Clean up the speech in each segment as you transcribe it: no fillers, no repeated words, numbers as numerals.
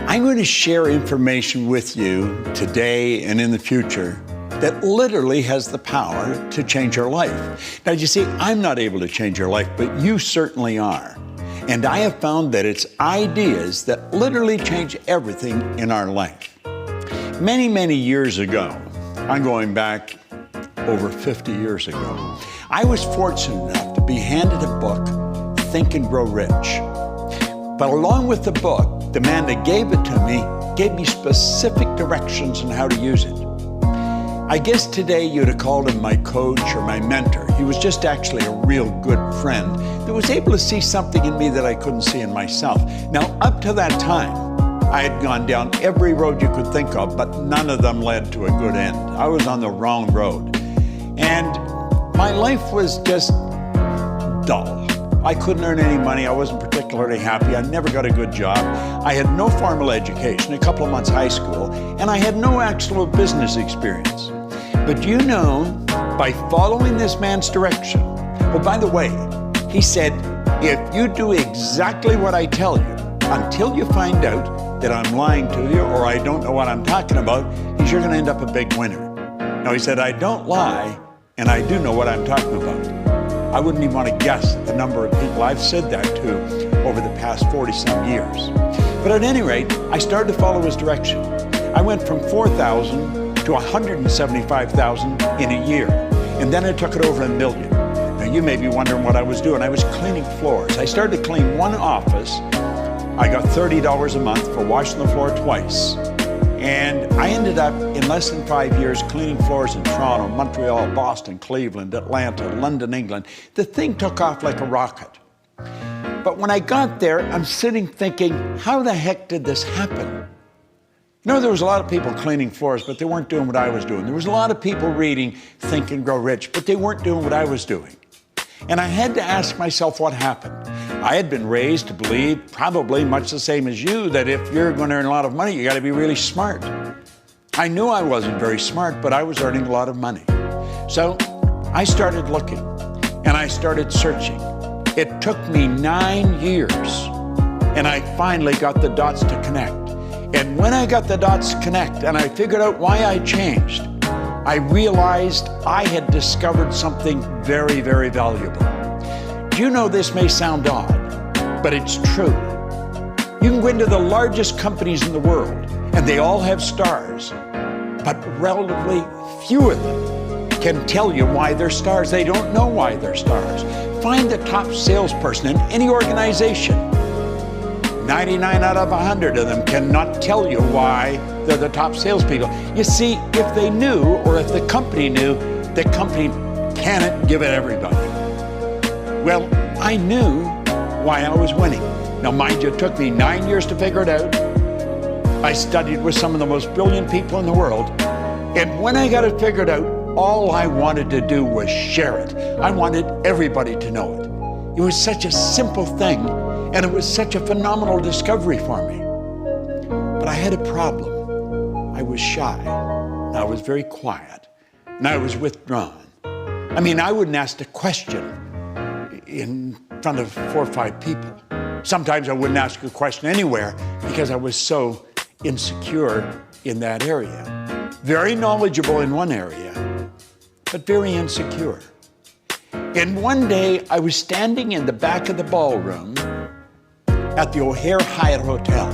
I'm going to share information with you today and in the future that literally has the power to change your life. Now, you see, I'm not able to change your life, but you certainly are. And I have found that it's ideas that literally change everything in our life. Many, many years ago, I'm going back over 50 years ago, I was fortunate enough to be handed a book, Think and Grow Rich. But along with the book, the man that gave it to me gave me specific directions on how to use it. I guess today you'd have called him my coach or my mentor. He was just actually a real good friend that was able to see something in me that I couldn't see in myself. Now, up to that time, I had gone down every road you could think of, but none of them led to a good end. I was on the wrong road. And my life was just dull. I couldn't earn any money. I wasn't particularly happy. I never got a good job. I had no formal education, a couple of months high school, and I had no actual business experience. But you know, by following this man's direction, oh, by the way, he said, if you do exactly what I tell you, until you find out that I'm lying to you or I don't know what I'm talking about, you're going to end up a big winner. Now, he said, I don't lie, and I do know what I'm talking about. I wouldn't even want to guess the number of people I've said that to over the past 40-some years. But at any rate, I started to follow his direction. I went from 4,000 to 175,000 in a year, and then I took it over 1 million. Now, you may be wondering what I was doing. I was cleaning floors. I started to clean one office. I got $30 a month for washing the floor twice. And I ended up, in less than 5 years, cleaning floors in Toronto, Montreal, Boston, Cleveland, Atlanta, London, England. The thing took off like a rocket. But when I got there, I'm sitting thinking, how the heck did this happen? You know, there was a lot of people cleaning floors, but they weren't doing what I was doing. There was a lot of people reading Think and Grow Rich, but they weren't doing what I was doing. And I had to ask myself what happened. I had been raised to believe, probably much the same as you, that if you're going to earn a lot of money, you got to be really smart. I knew I wasn't very smart, but I was earning a lot of money. So I started looking, and I started searching. It took me 9 years, and I finally got the dots to connect. And when I got the dots to connect, and I figured out why I changed, I realized I had discovered something very, very valuable. Do you know this may sound odd, but it's true. You can go into the largest companies in the world, and they all have stars, but relatively few of them can tell you why they're stars. They don't know why they're stars. Find the top salesperson in any organization. 99 out of 100 of them cannot tell you why they're the top salespeople. You see, if they knew, or if the company knew, the company cannot give it everybody. Well, I knew why I was winning. Now, mind you, it took me 9 years to figure it out. I studied with some of the most brilliant people in the world. And when I got it figured out, all I wanted to do was share it. I wanted everybody to know it. It was such a simple thing, and it was such a phenomenal discovery for me. But I had a problem. I was shy, and I was very quiet, and I was withdrawn. I mean, I wouldn't ask a question in front of 4 or 5 people. Sometimes I wouldn't ask a question anywhere because I was so insecure in that area. Very knowledgeable in one area, but very insecure. And one day I was standing in the back of the ballroom at the O'Hare Hyatt Hotel,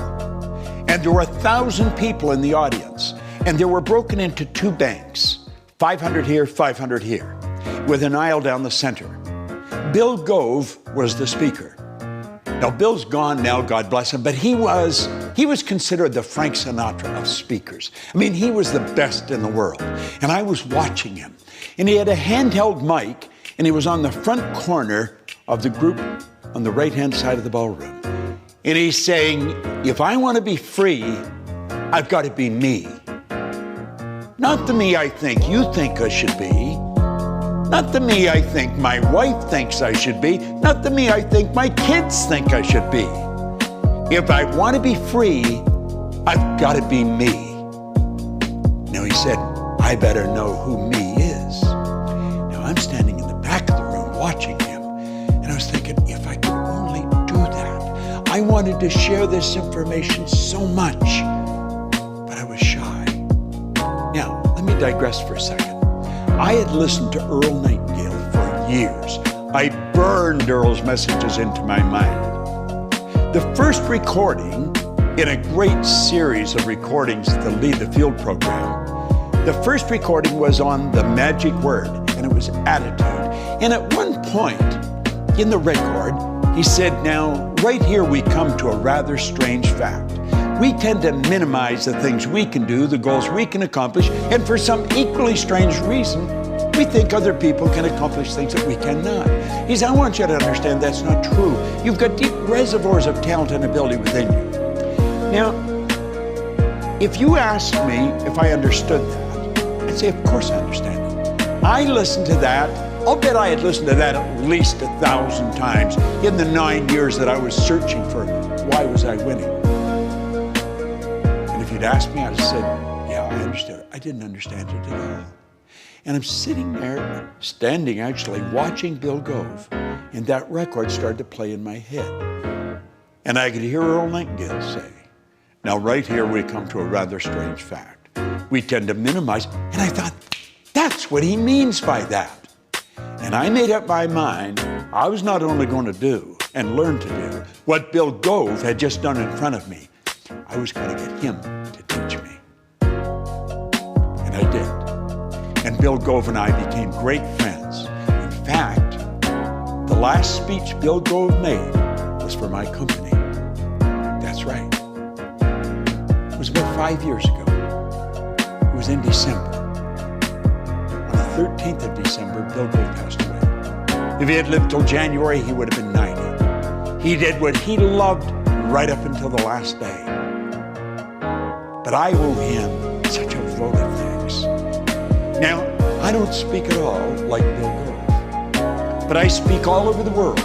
and there were 1,000 people in the audience, and they were broken into 2 banks, 500 here, 500 here, with an aisle down the center. Bill Gove was the speaker. Now, Bill's gone now, God bless him, but he was considered the Frank Sinatra of speakers. I mean, he was the best in the world, and I was watching him. And he had a handheld mic, and he was on the front corner of the group on the right-hand side of the ballroom. And he's saying, if I want to be free, I've got to be me. Not the me I think you think I should be. Not the me I think my wife thinks I should be. Not the me I think my kids think I should be. If I want to be free, I've got to be me. Now he said, I better know who me is. Now I'm standing in the back of the room watching him, and I was thinking, if I could only do that. I wanted to share this information so much, but I was shy. Now, let me digress for a second. I had listened to Earl Nightingale for years. I burned Earl's messages into my mind. The first recording in a great series of recordings that lead the field program, the first recording was on the magic word, and it was attitude. And at one point in the record, he said, now, right here we come to a rather strange fact. We tend to minimize the things we can do, the goals we can accomplish, and for some equally strange reason, we think other people can accomplish things that we cannot. He said, I want you to understand that's not true. You've got deep reservoirs of talent and ability within you. Now, if you asked me if I understood that, I'd say, of course I understand it. I listened to that. I'll bet I had listened to that at least 1,000 times in the 9 years that I was searching for why was I winning. And if you'd asked me, I'd have said, yeah, I understood it. I didn't understand it at all. And I'm sitting there, standing actually, watching Bill Gove, and that record started to play in my head. And I could hear Earl Nightingale say, now right here we come to a rather strange fact. We tend to minimize, and I thought, that's what he means by that. And I made up my mind, I was not only going to do and learn to do what Bill Gove had just done in front of me, I was going to get him to teach me. And I did. And Bill Gove and I became great friends. In fact, the last speech Bill Gove made was for my company. That's right. It was about 5 years ago. It was in December. On the 13th of December, Bill Gove passed away. If he had lived till January, he would have been 90. He did what he loved right up until the last day. But I owe him such a vote of thanks. Now, I don't speak at all like Bill Gove, but I speak all over the world.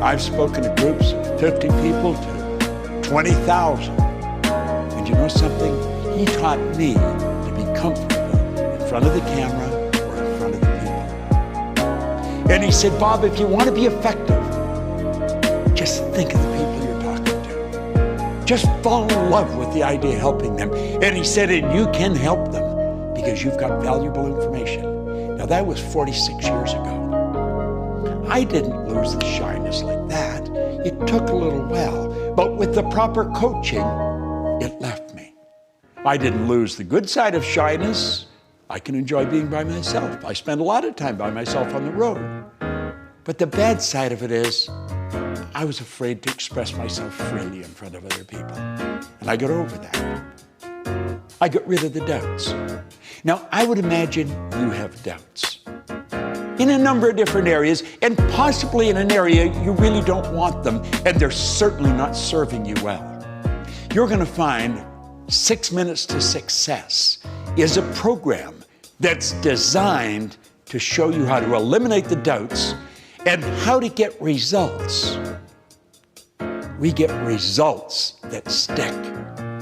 I've spoken to groups of 50 people to 20,000. And you know something? He taught me to be comfortable in front of the camera or in front of the people. And he said, Bob, if you want to be effective, just think of the people you're talking to. Just fall in love with the idea of helping them. And he said, and you can help them because you've got valuable information. Now that was 46 years ago. I didn't lose the shyness like that. It took a little while, but with the proper coaching, it left me. I didn't lose the good side of shyness. I can enjoy being by myself. I spend a lot of time by myself on the road. But the bad side of it is, I was afraid to express myself freely in front of other people. And I got over that. I got rid of the doubts. Now, I would imagine you have doubts in a number of different areas, and possibly in an area you really don't want them, and they're certainly not serving you well. You're going to find 6 Minutes to Success is a program that's designed to show you how to eliminate the doubts and how to get results. We get results that stick,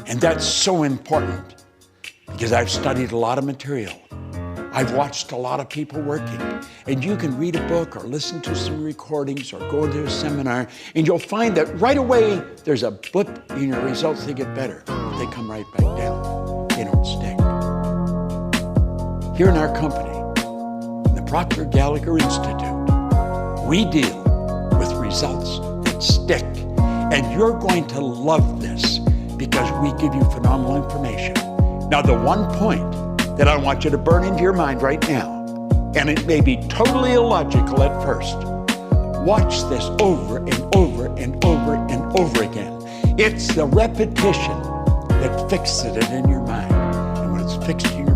and that's so important because I've studied a lot of material. I've watched a lot of people working, and you can read a book or listen to some recordings or go to a seminar, and you'll find that right away there's a blip in your results. They get better, but they come right back down. They don't stick. Here in our company, the Proctor Institute, we deal with results that stick, and you're going to love this because we give you phenomenal information. Now, the one point that I want you to burn into your mind right now, and it may be totally illogical at first. Watch this over and over and over and over again. It's the repetition that fixes it in your mind. And when it's fixed in your